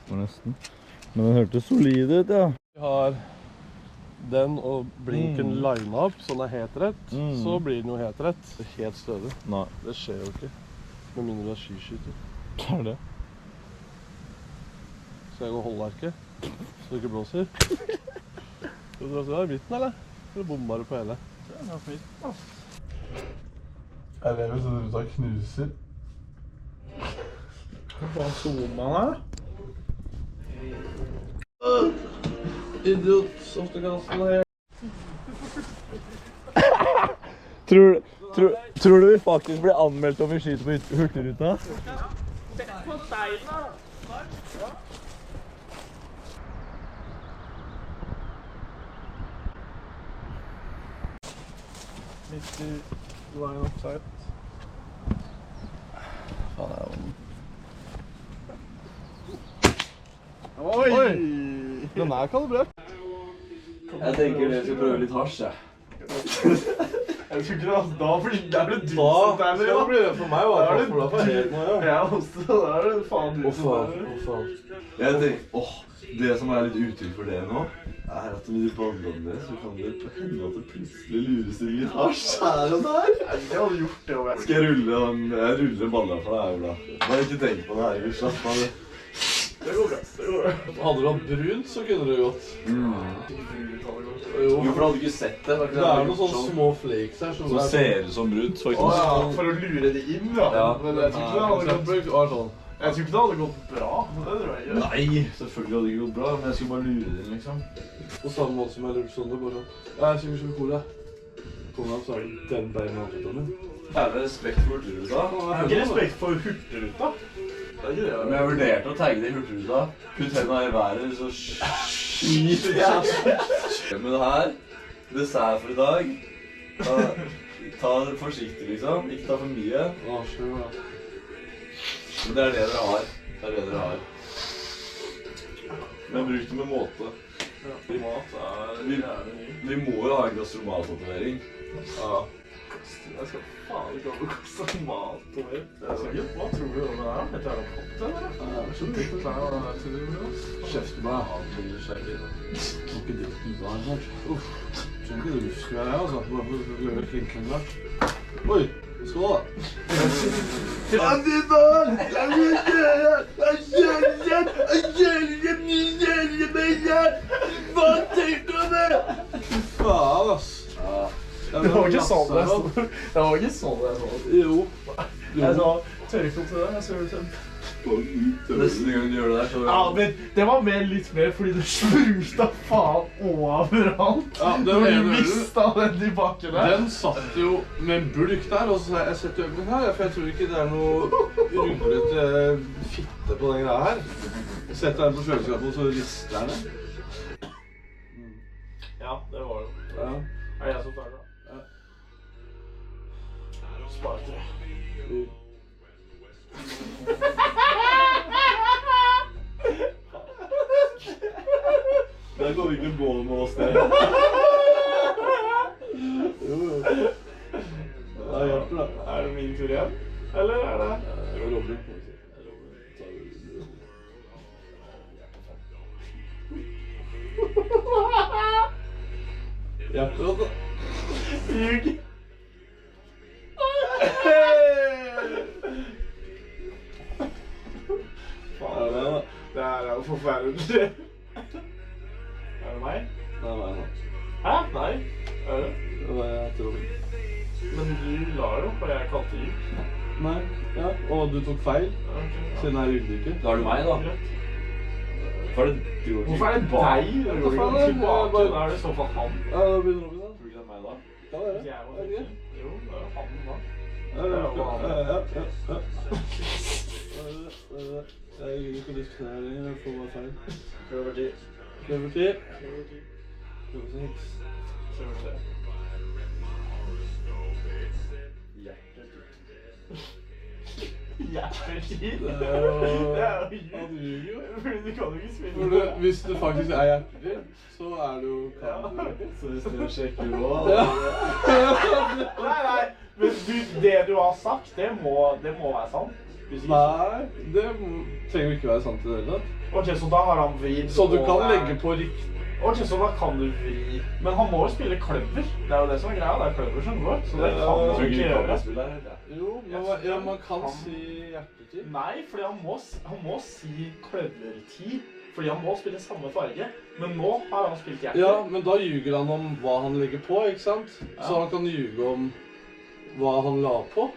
var nesten. Men den hørtes solid ut, ja. Vi har den og blinken line up, så den er helt rett. Så blir den jo helt rett. Helt stødig. Nei. Det skjer jo ikke. Med mindre du er skiskyter. Hva er det? Skal jeg gå holdarket, så det ikke blåser? Skal du dra i midten, eller? Eller bomber du på hele? Det er fint, da. Jeg lever så du tar knuser. Hva faen zoomer man her? Idiot, softegassen her. Tror du vi faktisk blir anmeldt om vi skyter på Hurtigruta? På steina. Midt i line up sight. Faen, det er jo... Oi! Den er kalibrert. Jeg tenker dere skal prøve litt hasj, jeg. Jeg tror ikke det, da blir det du som Da blir det for meg, i hvert fall, for da får jeg helt noe, ja. Ja, også, da er det faen du som er. Jeg tenker, det som er litt uttrykk for det nå, er at med de bandene deres, så kan det hende at det plutselig lures til litt hasj her og der. Jeg hadde gjort det også. Skal jeg ruller baller for deg, Ola? Bare ikke tenk på det her, slapp av det. Det går bra, det går bra. Hadde du hatt brunt, så kunne det gått. Jo, for du hadde ikke sett det. Det er noen sånne små flakes her som ser ut som brunt, faktisk. For å lure det inn, da. Ja. Men jeg tror ikke det hadde gått bra. Det tror jeg ikke. Nei, selvfølgelig hadde det ikke gått bra, men jeg skulle bare lure det, liksom. På samme måte som jeg lurte sånn, det bare jeg synes ikke cola. Kommer opp, så er det den beina av min. Er det respekt for Hurtigruta? Jeg har ikke respekt for Hurtigruta. Det er ikke det. Men jeg vurderte å tagge det i Hurtigruta. Putt hendene i været, så skyter jeg. Men det her, dessert for i dag. Ta det forsiktig, liksom. Ikke ta for mye. Men det er det dere har. Det er det dere har. Men bruk det med måte. Mat er jævlig mye. Vi må jo ha en gastromaltatovering. Ja. Jeg skal faen ikke ha noe gastromat og mer. Hva tror du om det her? Jeg tror det er fått det, eller? Det er så dyrt å klare til det, ass. Kjefte meg, han blir skjegg i det. Må ikke drikke ut av her, kanskje. Skjønner ikke det rusk vi er, altså. Bare for å gjøre det klinkende klart. Oi, skål da. Hva tenker du om det? Faen, ass. Det var ikke sånn det stod. Det var ikke sånn det stod. Jo. Jeg sa tørrkål til deg, jeg ser det selv. Neste gang du gjør det der, så... Ja, men det var litt mer fordi du spruta faen overalt. Ja, Når du mistet den i bakken der. Den satt jo med en bulk der, og så sa jeg setter øynene her, for jeg tror ikke det er noe rullete fitte på den greia her. Setter den på kjøleskapet, og så rister den. Ja, det var det. Ja. Er jeg som tar det? Ja. Sparte det. Der går vi ikke gå med oss der. Jo. Ja, hjelper da. Er det min tur igjen? Eller er det? Det var Robin. Hjelper da. Ljug. Faen, det her er jo forferdelig. Er det meg? Det er meg nå. Hæ? Nei. Er det? Det var jeg etter Robin. Men du la jo, for jeg kalte ljug. Nei, ja, og du tok feil, siden jeg rydde ikke. Da er det meg, da. Hvorfor er det Hvorfor er det deg? Det går ikke tilbake. Da er det i så fall han. Ja, da begynner Robin da. Tror du ikke det er meg da? Kan være. Jeg var ikke. Jo, det er han da. Ja. Jeg gidder ikke å diskutere lenger, jeg får bare feil. Prøver tid. Prøver tid. Prøver 6. Prøver det. Hjertetid? Det er jo ljug. Fordi du kan jo ikke spille. Hvis det faktisk er hjertetid, så er det jo Så hvis dere sjekker nå... Nei, men det du har sagt, det må være sant. Nei, det trenger jo ikke være sant i det hele tatt. Ok, så da har han vridd. Så du og kan det er- legge på riktig. Ok, så da kan du vri. Men han må jo spille kløver. Det er jo det som er greia, det er kløver som går. Så det kan han ikke gjøre. Jo, men man kan si hjertetid. Nei, fordi han må si kløvertid. Fordi han må spille samme farge. Men nå har han spilt hjerte. Ja, men da ljuger han om hva han legger på, ikke sant? Så han kan ljuge om hva han la på.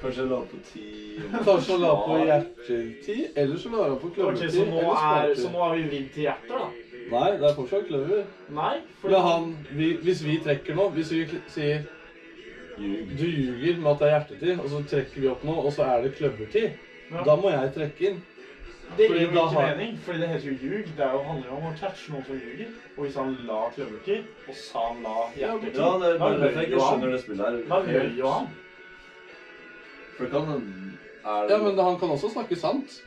Kanskje jeg la på 10. Kanskje han la på hjertetid, eller så la han på Ok, kløvertid, så nå eller så nå har vi vridd til hjerter, da. Nei, det er fortsatt kløver. Nei, fordi Hvis vi trekker nå, hvis vi sier du ljuger med at det er hjertetid, og så trekker vi opp nå, og så er det kløvertid, Ja. da må jeg trekke inn. Det Fordi gir jo da ikke har- mening, fordi det heter jo ljug. Det er jo, handler jo om å catche noen som ljuger. Og hvis han la kløvertid, og sa han la hjertetid, Ja, det er da bare derfor jeg løy ikke jo han. skjønner det spillet her. Da løy jo han. For det kan... Er Ja, men han kan også snakke sant.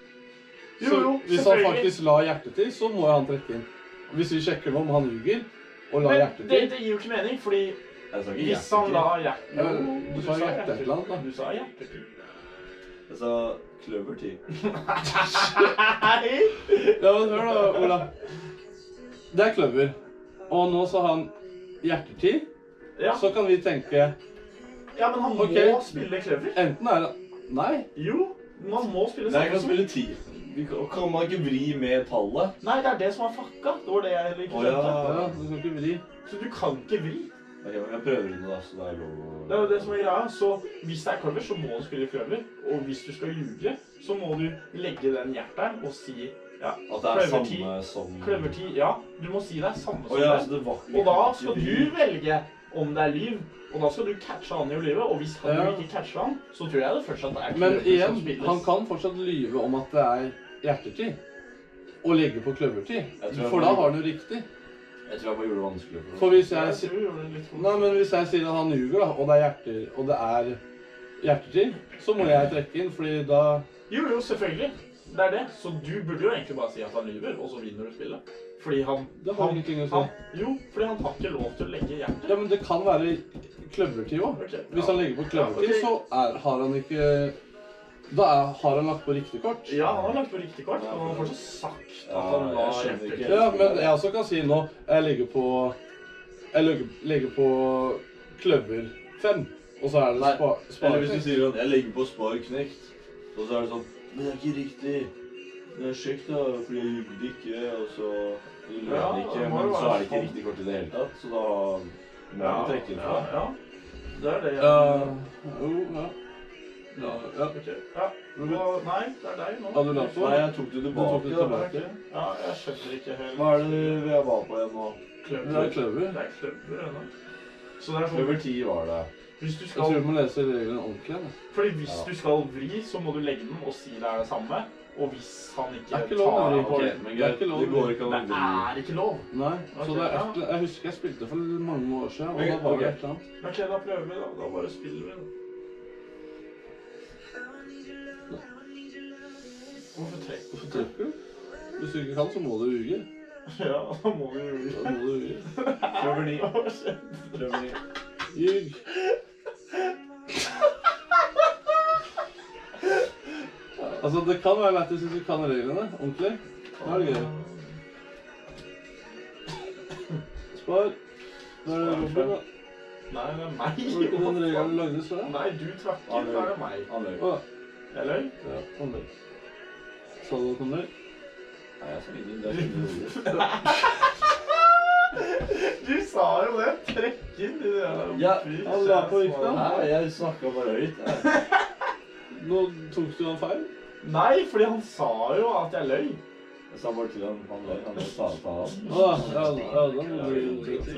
Jo, Så jo, hvis han selvfølgelig. faktisk la hjertetid, så må jo han trekke inn. Hvis vi sjekker nå om han ljuger, og la Men hjertetid. det gir jo ikke mening, fordi Jeg sa ikke hvis han hjertetid. la hjertetid... Ja, du sa hjerte et eller annet, da. Du sa hjertetid. Jeg sa kløvertid. Nei! Ja, men hør da, Ola. Det er kløver. Og nå sa han hjertetid. Ja. Så kan vi tenke, Ja, men han Ok. må spille kløver. enten er det... Nei, Jo, man må spille Nei, jeg kan sammen. spille 10. Kan man ikke vri med tallet? Nei, det er det som er fucka. Det var det jeg heller ikke Å, ja. skjønte. ja, du kan ikke vri. Så du kan ikke vri. Ok, men jeg prøver det da, så det er lov å... Det er jo det som er greia. Så hvis det er kløver, så må du spille kløver. Og hvis du skal ljuge, så må du legge den hjerteren og si ja, At det er kløvertid. samme som... Kløvertid, ja. Du må si det er samme som Å ja, det. så det var Og da skal du velge om det er liv. Og da skal du catche han i å lyve. Og hvis han Ja. ikke catcher han, så tror jeg det fortsatt er Men kløver som igjen, spilles. han kan fortsatt lyve om at det er hjertetid. Og legge på kløvertid. Jeg tror For han- da har han jo riktig. Jeg tror jeg bare gjorde det vanskelig for For hvis jeg... Jeg tror vi gjorde det litt fort. Nei, men hvis jeg sier at han ljuger, da, og det er hjertetid, så må jeg trekke inn, fordi da... Jo, selvfølgelig. Det er det. Så du burde jo egentlig bare si at han lyver, og så vinner du spillet. Fordi han... Det har ingenting å si. Jo, fordi han har ikke lov til å legge hjertet. Ja, men det kan være kløvertid også. Ok, Hvis ja. han legger på kløvertid, Ja, ok. så har han ikke... har han lagt på riktig kort. Ja, han har lagt på riktig kort, men han har fortsatt sagt at Ja, han la jeg skjønner hjertet. ikke. Ja, men jeg også kan si nå, jeg legger på kløver 5, og så er det Nei, spar. Eller hvis du sier sånn, jeg legger på spar knekt, og så er det sånn, men det er ikke riktig. Det er kjekt da, fordi jeg ljugde ikke, og så løy Ja, han ikke, det må men jo så være er det ikke sånn. riktig kort i det hele tatt, så da må du trekke inn ja, fra. ja. Det er det. Ja, jo, ja. Ja, Ja. ok. Ja. Og, nei, det er deg nå. Ja, du la på. Nei, jeg tok det Du tok tilbake det da. tilbake. Ok. Ja, jeg skjønner ikke helt. Hva er det vi er var på igjen nå? Det er Kløver. kløver. Det er kløver ennå. Så det er sånn, Over 10 var det. hvis du Jeg skal, tror du må lese reglene ordentlig. Da. fordi hvis Ja. du skal vri, så må du legge den og si det er det samme. Og hvis han ikke Det er ikke lov å vri. tar på Ok, det, men Det er greit, ikke lov. det går ikke an å det vri. er ikke lov. Nei, så Ok, det er ja. jeg husker jeg spilte for mange år siden, og Ok, da var det ok. et eller annet. Ok, da prøver vi da. Da bare spiller vi da. Hvorfor trekker Hvorfor trekker du? Hvis du ikke kan, så må du ljuge. Ja, da må vi jo Da må du ljuge. Prøver 9. Prøver 9. Ljug. Altså, det kan være lættis hvis du kan reglene ordentlig. Da er det gøy. Spar. Da er det Robin, da. Nei, det er meg. Var det ikke den regelen du lagde selv? Nei, du trakk Han inn, løy. da er det meg. Han løy. Å, Eller? ja, han løy. Sa du at han løy? Nei, jeg sa ingen, det er ikke noe. Du sa jo det. Trekk inn i det der. Ja, han la på riktig, da. Nei, jeg snakket bare høyt. jeg. Nå tok du han feil? Nei, fordi han sa jo at jeg løy. Jeg sa bare til han løy, han løy, ta han. Å, ja, da må du bli riktig.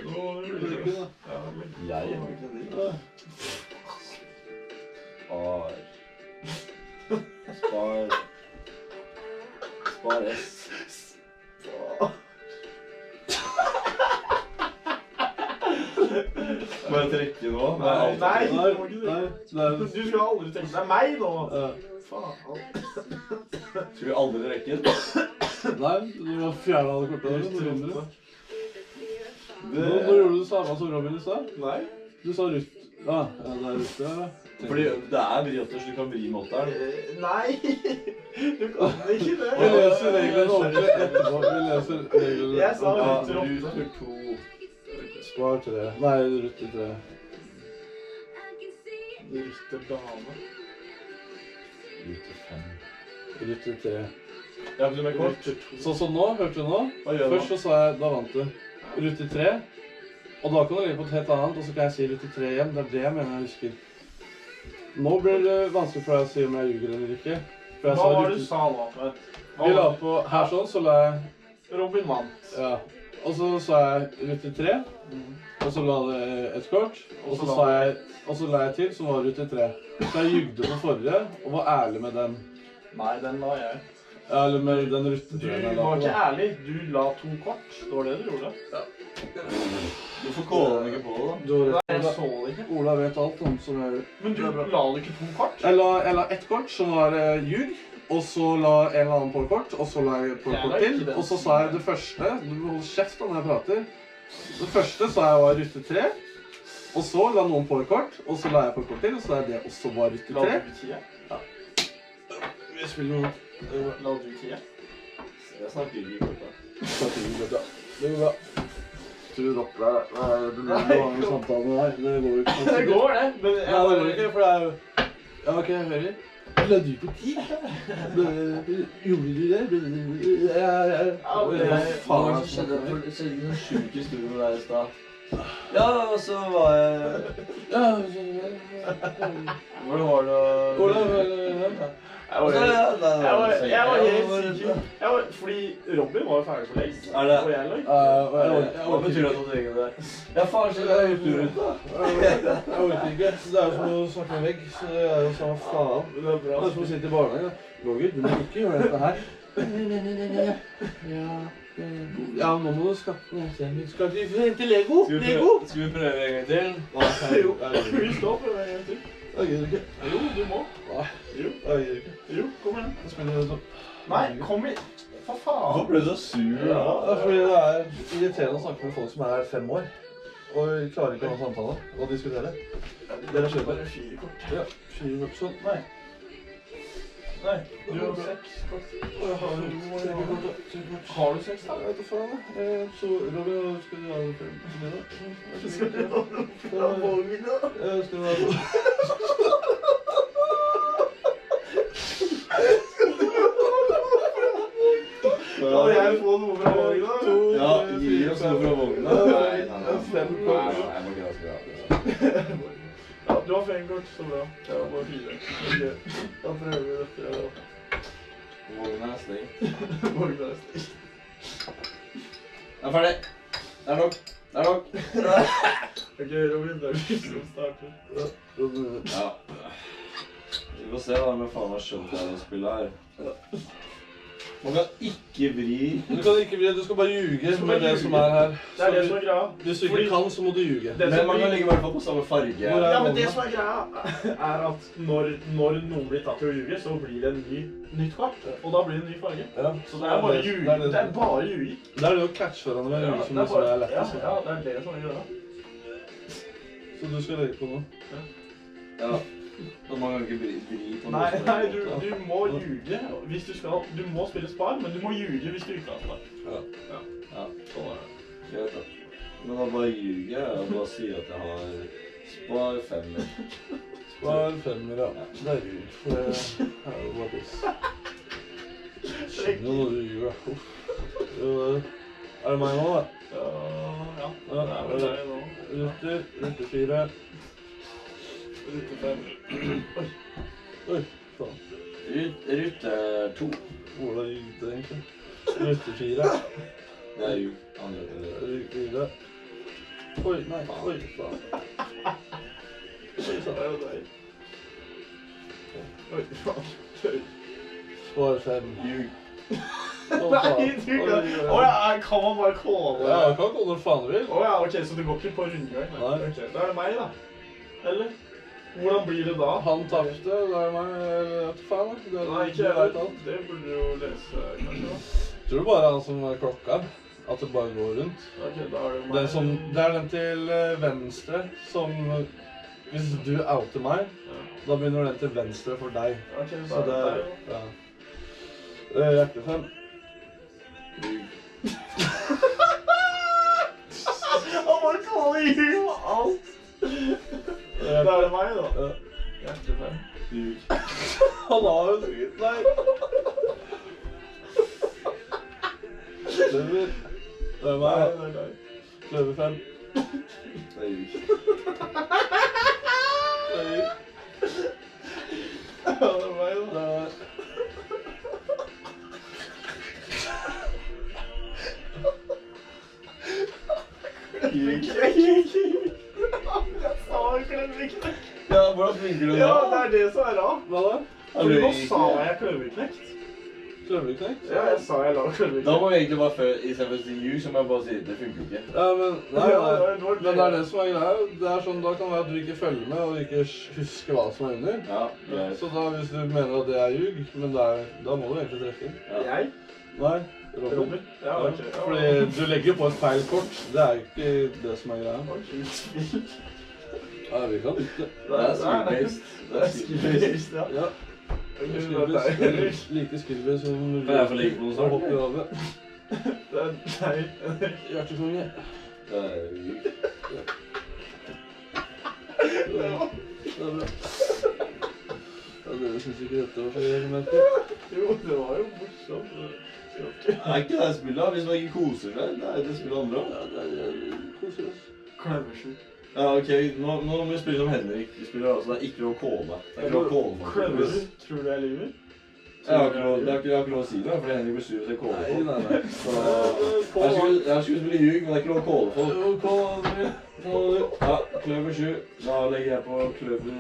Nå blir det Riktig, da. Ja, men- Jeg har ikke det. Ja. Spar. Spar S. Må jeg trekke nå? Nei, nei. Nei, nei, det er... Du skal aldri tenke det er meg nå. Ja. Faen. Skal vi aldri rekke den? Nei, du har fjernet alle kortene dine, så vinner du. Det... Nå gjorde du det samme som Robin i stad. Nei. Du sa Ruth. Ja, det er Ruth, ja. Fordi det vriotter, så du kan vri med åtteren. Nei! Du kan ikke det. Vi leser reglene ordentlig etterpå. Vi leser reglene. Jeg sa Ja, ruter 8. ruter 2. Spar 3. Nei, ruter 3. Ruter dame. Ruter 5. Ruter 3. Ja, men du med kort. Sånn som nå, hørte du nå? Hva gjør Først så sa jeg, da vant du. Ruter 3. Og da kan du legge på et helt annet, og så kan jeg si ruter 3 igjen. Det er det jeg mener jeg husker. Nå blir det vanskelig for deg å si om jeg ljuger eller ikke. For jeg Hva sa var det ruter... du sa nå? Vi la på her sånn, så la jeg... Robin vant. Ja. Og så sa jeg ruter 3. Og så la det et kort. Og så sa jeg... Og så la jeg til, som var ruter 3. Så jeg jugde på forrige, og var ærlig med den. Nei, den la jeg. Ja, eller med den ruter 3 Du jeg la var på. ikke ærlig. Du la 2 kort. Det var det du gjorde. Hvorfor kåler han ikke på det, da? Du har Nei, rett. jeg så det ikke. Ola vet alt om som jeg... Men du la ikke 2 kort? Jeg la ett kort som var ljug, og så la en eller annen på kort, og så la jeg på Jeg kort la til, ikke den. og så sa jeg det første, du må holde kjeft da når jeg prater. Det første sa jeg var ruter 3, og så la noen på et kort, og så la jeg på et kort til, og så la jeg det også var ruter La 3. du 10? Vi spiller noe. La du 10? Jeg snakker ikke i kortet. Det går bra. Du dropper deg. Du må ha en samtale med deg. Det går jo ikke. Det går det, men Nei, det går ikke, for det er jo... Ja, ok, jeg hører. La du på 10? Gjorde du det? Hva faen som skjedde? Det skjedde ikke noen sjuk historie med deg i stad. Ja, og så var jeg... Hvordan var det? Jeg var helt sikker. Fordi Robin var jo ferdig for lengst. Er det? Og jeg løy. Hva betyr det at du trenger det? Ja, faen, så det er helt urent, da. Jeg orker ikke. Det er jo som å snakke med en vegg, så det er jo samme faen. Det er bra. Det er som å sitte i barnehagen. Roger, du må ikke gjøre dette her. Ja, nå må du skaffe noe. Skal vi hente Lego? Skal vi prøve en gang til? Jo, vi står for det en gang til. Jeg gidder ikke. Jo, du må. Nei, Jo, jeg gidder ikke. jo, kom igjen. Jeg spiller det sånn. Nei, kom igjen. For Hvorfor faen. ble du så sur? Ja, da? det er fordi det er irriterende å snakke med folk som er 5 år. Og klarer ikke å ha en samtale og diskutere. Dere skjønner bare 4 kort. Ja, 4 kort sånn. Nei. Nei, du har 6 kort. Og jeg har 3 kort. Har du 6 da? Jeg vet da faen, jeg. Så, Robin, skal du ha det til middag? Skal du ha noe fra vogna? Skal du ha det? Kan jeg få noe fra vogna? Ja, gi oss noe fra vogna. Nei. 5 kort. Jeg må ikke ha det. Ja, du har 5 kort, så bra. Jeg har bare 4. Ok, da prøver vi dette. Vogna er stengt. Vogna er stengt. Jeg er ferdig. Det er nok. Det er nok. Ok, Robin, det er vi som starter. Ja. Vi får se da om jeg faen har skjønt det her spillet her. Man kan ikke vri. Du kan ikke bli, du skal bare ljuge med det som er her. Det er det som er greia. Hvis du ikke kan, så må du ljuge. Det Men som man kan blir- ligge i hvert fall på samme farge. Hvor er- Ja, men det som er greia, er at når noen blir tatt til å ljuge, så blir det en nytt kort. Og da blir det en ny farge. Ja, Så det er bare ljuging. Det er bare ljuging. Det er det å catche hverandre med ljuge som det er liksom er bare- lettest. Ja, det er det som er greia. Så du skal legge på noe. Ja. Og man kan ikke vri på noe Nei, som er nei, på en måte. du må ljuge hvis du skal. Du må spille spar, men du må ljuge hvis du ikke har spar. Ja. Ja. Sånn er det. Greit da. Men da bare ljuger jeg og bare sier at jeg har spar 5. Spar 5, ja. Det er ljug. For det er jo bare piss. Skjønner jo når du ljuger. Uff. Jo, er det meg nå, da? Ja. Ja, Det er vel det nå. Ruter 4. Rute 5. Oi, faen. Rute 2. Ola ljugde egentlig. Ruter 4. Det er jo andre til det. Ruter 4. Oi, nei, oi, faen. Oi, Det faen. er jo deg. Oi, faen. Spar 5. Ljug. Å, Nei, faen. du kan... Åja, kan man bare kåle? Ja, du kan gå når faen du vil. Åja, ok, så det går ikke på rundgang? Nei. Ok, da er det meg da. Eller? Hvordan blir det da? Han tapte, det er meg, eller vet du faen. Det Nei, ikke du jeg. vet alt. Det burde du jo lese, kanskje da. Tror du bare er han som er klokka? At det bare går rundt? Ok, da er det meg. Det er den til venstre som Hvis du outer meg, da begynner den til venstre for deg. Ok, Så det er... Ja. Hjertelig 5. Han bare kaller i alt. Det er det meg da. Ja. Hjertelig 5. Ljug. Han har jo sikkert... Nei. Kløver. Det er meg. Nei, det er deg. Kløver 5. Det er ljug. Kløver. Ja, det er meg da. Det er meg. Ljug. Jeg sa kløverknekt. Ja, hvordan funker det Ja, da? det er det som er rart. Hva da? Fordi nå sa jeg kløverknekt. Kløverknekt? Ja, jeg sa jeg la Da kløverknekt. må vi egentlig bare før, i stedet for å si ljug, så må jeg bare si det funker ikke. Ja, men... Nei, Ja, nei. det var Men det er det som er greia. Det er sånn, da kan det være at du ikke følger med og ikke husker hva som er under. Ja, greit. Så da, hvis du mener at det er ljug, men det er, da må du egentlig trekke. Jeg? Nei, Robin. Robin? Ja, ok. Ja. Fordi du legger på et feil kort. Det er ikke det som er greia. Ok, spill. Ja, vi kan lytte. Det er skill-based. Det er skill-based, ja. Ja. Ok, det er Skillbase. deg. Like skillbase som Kan jeg få legge på noe snart? og hoppe i havet. Det er deg. Hjertekonge. Det er ljug. Det er bra. Ja, dere synes ikke dette var så gøy, merker. Jo, det var jo morsomt. Det er ikke det spillet, hvis man ikke koser seg. Det er det spillet andre også. Ja, det er koser oss. Kløversjuk. Ja, ok, nå må vi spille som Henrik spiller, altså det er ikke lov å kåle. Det er ikke lov å kåle. Kløversjuk, tror du jeg lyver? Jeg har ikke lov å si det, fordi Henrik bestyrer seg kåle Nei, folk. nei, nei. Så jeg skulle spille ljug, men det er ikke lov å kåle folk. Jo, kåler. Ja, kløver 7. Da legger jeg på kløver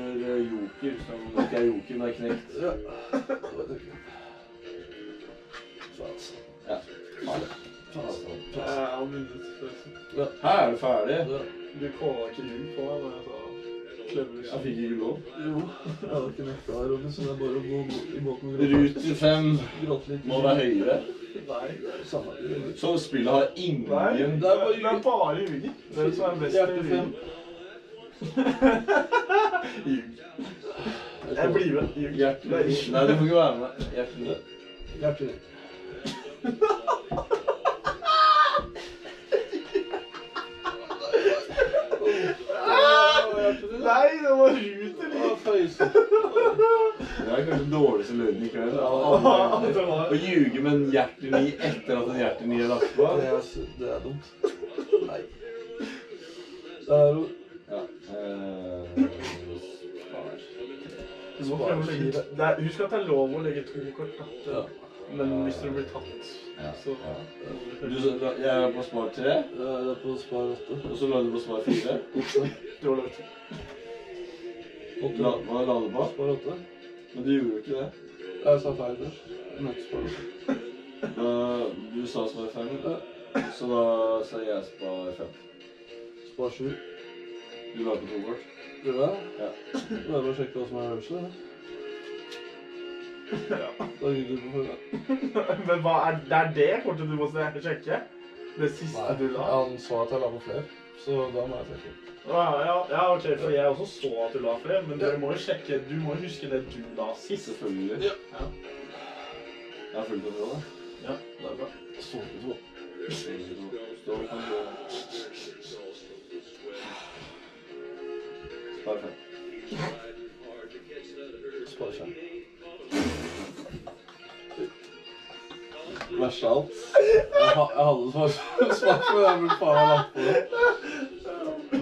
joker, som ikke er joker, men er knekt. Ja. Faen. Ja, farlig. Jeg har vunnet, forresten. Her er det ferdig. Ja. Du kåla ikke ljug på meg når jeg sa kløversjuk. Jeg fikk ikke lov. Jo, jeg hadde ikke nekta her, Robin, så det er bare å gå i båten og Ruter 5 gråte litt. må være høyere. Nei. Samme. Så spillet har ingen... Nei, Det er bare det er bare ljuger. Det er det som er best Hjerte med 5. ljug. Jeg blir med. Ljug. Hjerte... Nei, du får ikke være med. Hjerte 9. Hjerte 9. Nei, det var ruter. Å, føyse. Det er kanskje den dårligste løgnen i kveld. Det var... Å ljuge med en hjerte 9 etter at en hjerte 9 er lagt på. Det er dumt. Nei. Det er jo... Ja. Du må prøve å legge... Husk at det er lov å legge 2 kort. Ja. Men hvis du blir tatt, Ja. så... Jeg er på spar 3, Det er på spar 8. og så la du på spar 4. 8. Du har lagt Hva la du på? Spar 8. Men du gjorde jo ikke det. Jeg sa feil først. Møtte spar 8. Du sa spar 5, så da sa jeg spar 5. Spar 7. Du la på 2 kort. Du vet? Ja. Det er bare å sjekke hva som er øvelse, eller? Ja. Da gikk du på forhånd. Men hva er det kortet du må sjekke? Det siste du la? Han så at jeg la på flere, så da må jeg trekke. Ja, ok, for jeg også så at du la flere, men dere må jo sjekke, du må jo huske det du la sist. Selvfølgelig. Ja. Jeg har fulgt kontroll, da. Ja, det er bra. Så ikke så. Stå kontroll. Spar 5. Spar 5. Verst av alt. Jeg hadde svart, men jeg ble faen meg lagt på det.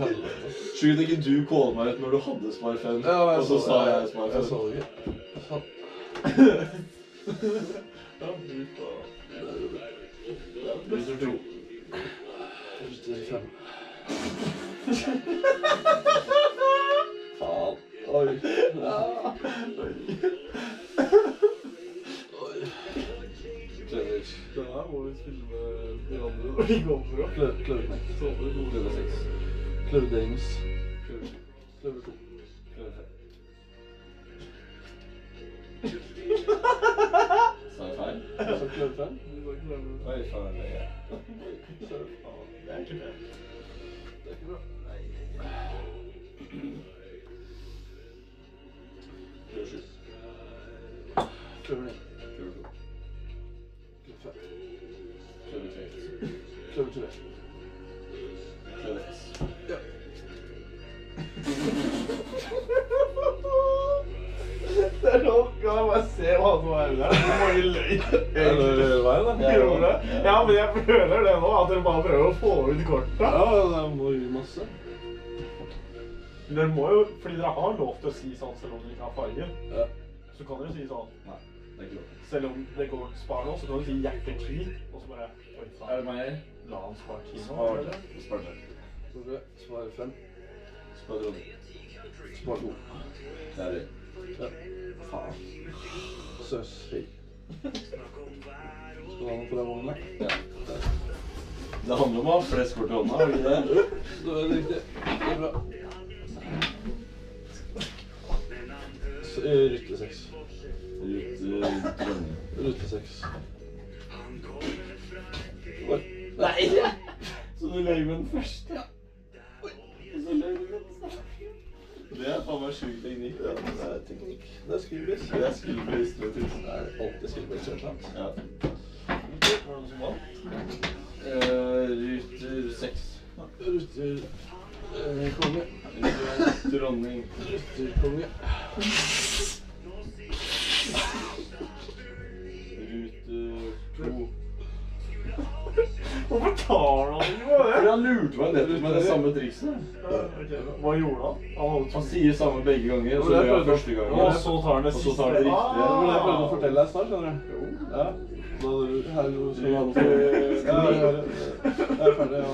Helvete. Skyld ikke du kåle meg ut når du hadde spar 5, Ja, men og så sa jeg spar 5. Jeg så det ikke. Faen. Ja, du får... Ruter 2. Ruter 5. Faen. Oi. Kløver. Det her må vi spille med de andre når vi går for å. Kløverknekt. Så må vi gå Kløver for 6. Kløver Dames. Kløver 7. Kløver 2. Kløver 5. Sa jeg feil? Og så kløver 5. Oi, faen, det er Det er ikke det. Det er ikke bra. Kløver 9. Kløver 2. Kløver 3. Kløver 3. Kløver S. Ja. Det sånn, kan jeg bare se hva som er der? Hvor mange løy. Veien, da. Gjorde det? Ja, men jeg føler det nå, at dere bare prøver å få ut kortet. Ja, det må gi masse. Dere må jo, fordi dere har lov til å si sånn selv om dere ikke har fargen. Ja. Så kan dere si sånn, Nei, det er ikke lov. selv om dere går spar nå, så kan dere si hjerte 10, og så bare, oi, Er det meg? la han spar 10 nå, Spar. eller? Spar 3. Spar 5. Spar 2. Spar 2. Det er det. Ja. Faen. Søs. Hei. Skal du ha noe på den vognen? Ja. Det handler om å ha flest kort i hånda, er det ikke det? Da er det riktig. Det er bra. Rytte 6. Dronning. Rute 6. Oi. Nei! Så du løy med den første? Ja. Oi. Og så løy du med den første. Det er faen meg sjuk teknikk. Ja, det er teknikk. Det er skillbiss. Det er skillbiss, vet du. Det er alltid skillbiss, ikke sant? Ja. Var det noen som vant? Ruter 6. Ruter konge. Dronning. Ruter konge. Ruter 2. Hvorfor tar han ikke på det? For han lurte meg nettopp med det samme trikset. Ja, ok. Hva gjorde han? Han sier samme begge ganger, og så gjør han første gangen. Og så tar han det Og så siste. tar han det riktige. Det var det jeg prøvde å fortelle deg snart, skjønner du. Ja. Da her skal du ha noe for... Jeg er ferdig, ja.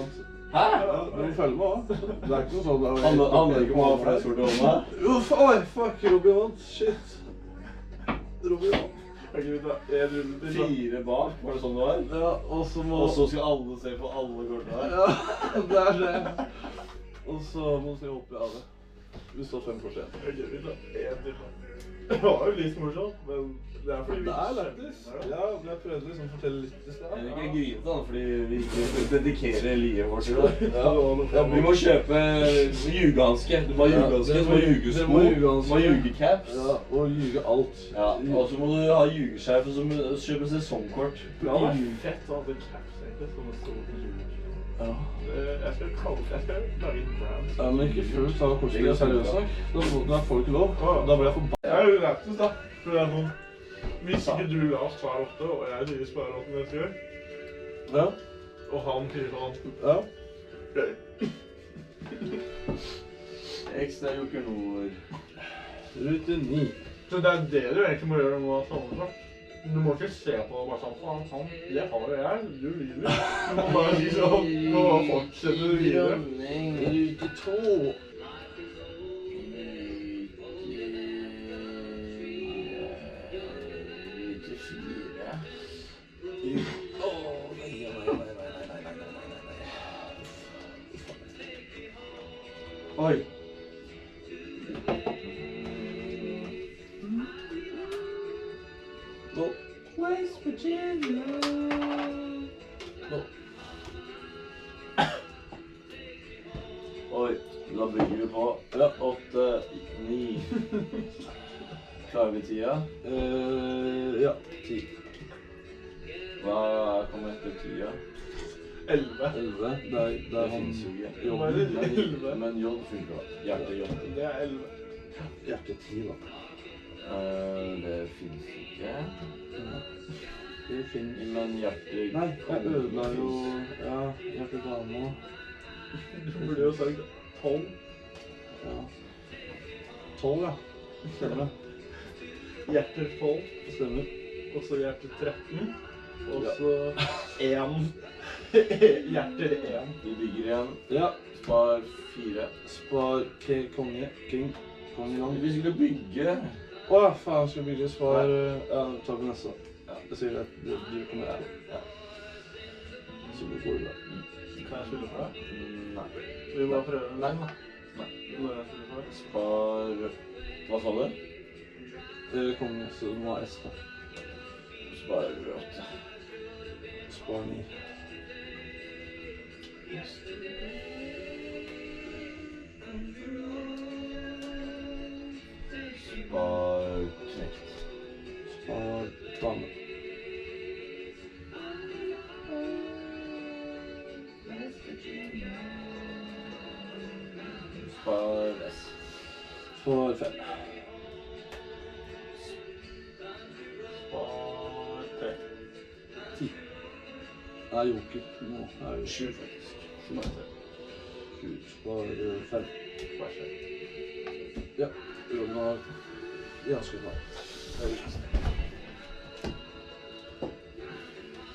Hæ? Ja, du må følge med også. Det er ikke noe sånn... Handler ikke om å ha flest kort i hånda? Uff, oi, fuck, Robin vant. Shit. Robin vant. Ok, gutta. En runde til. 4 bak, var det sånn det var? Ja, og så må... Og så skal alle se på alle kortene her. Ja, det er det. Og så må du se opp i alle. Vi står 5 for sent. Ok, gutta. En til. Det var jo litt morsomt, men det er fordi vi Det er ikke lættis. kjenner det. Ja, men jeg prøvde liksom å fortelle litt i sted. Jeg grinte da, fordi vi ikke dedikerer livet vårt til det. Ja, Vi må kjøpe jugehanske. Du må ha jugehanske, du må ha jugesko, du må ha du må ha jugecaps. Ja, og ljuge alt. Ja, og så må du ha jugeskjerf, og så må du kjøpe sesongkort. Det hadde vært fett å ha en caps, egentlig, som det står på jul. Ja. Jeg skal lage en brand. Ja, men ikke før du tar kortspillet seriøst nok. Da får du ikke lov. Da blir jeg forbannet. Jeg er jo lettest da, for det er sånn, hvis ikke du la oss spare 8, og jeg sier spare 8 neste gang, Ja. og han sier sånn, Ja. Ekstra joker nord. Rute 9. så det er det du egentlig må gjøre nå, sånn. Du må ikke se på det bare sånn, faen, det har jo jeg, du lyver. Du må bare si sånn, nå fortsetter du videre. Rute 2. Rute 4. Åh, nei. Oi. Nå. West Virginia. Nå. Oi, da bygger vi på. Ja. 8, 9. Klarer vi tida? Ja. 10. Hva kommer etter tida? 11. 11. Der Det han finnes jo ikke. Hva er det? 11. Men J funker da. Hjerte J. Det er 11. Hjerte 10 da. Det finnes ikke. Det finnes... Men hjerte... Nei, jeg ødela jo... Ja, hjerte dame. Du burde jo sagt 12. Ja. 12, ja. Stemmer det. Hjerte 12, Stemmer. og så hjerte 13, og Ja. så 1. Hjerte 1. Vi bygger igjen. Ja. Spar 4. Spar konge. King. Konge lang. Vi skulle bygge. Åh, faen, skal vi bygge spar... Ja, ta på neste. Ja. Jeg sier at du kommer her. Ja. Så du får det bra. Kan jeg spille for deg? Nei. Vi bare prøver en Nei. gang, da. Nei. Når jeg spiller for deg. Spar... Hva sa du? Konge, så du må ha S da. Spar 8. Spar 9. Spar knekt. Spar For 5. Spar 3. 10. Nei, joker. Nå er det 7 faktisk. Spar 3. 7. Spar 5. Spar 3. Ja, Ragnar. Ja, skal vi ha. Det er viktig.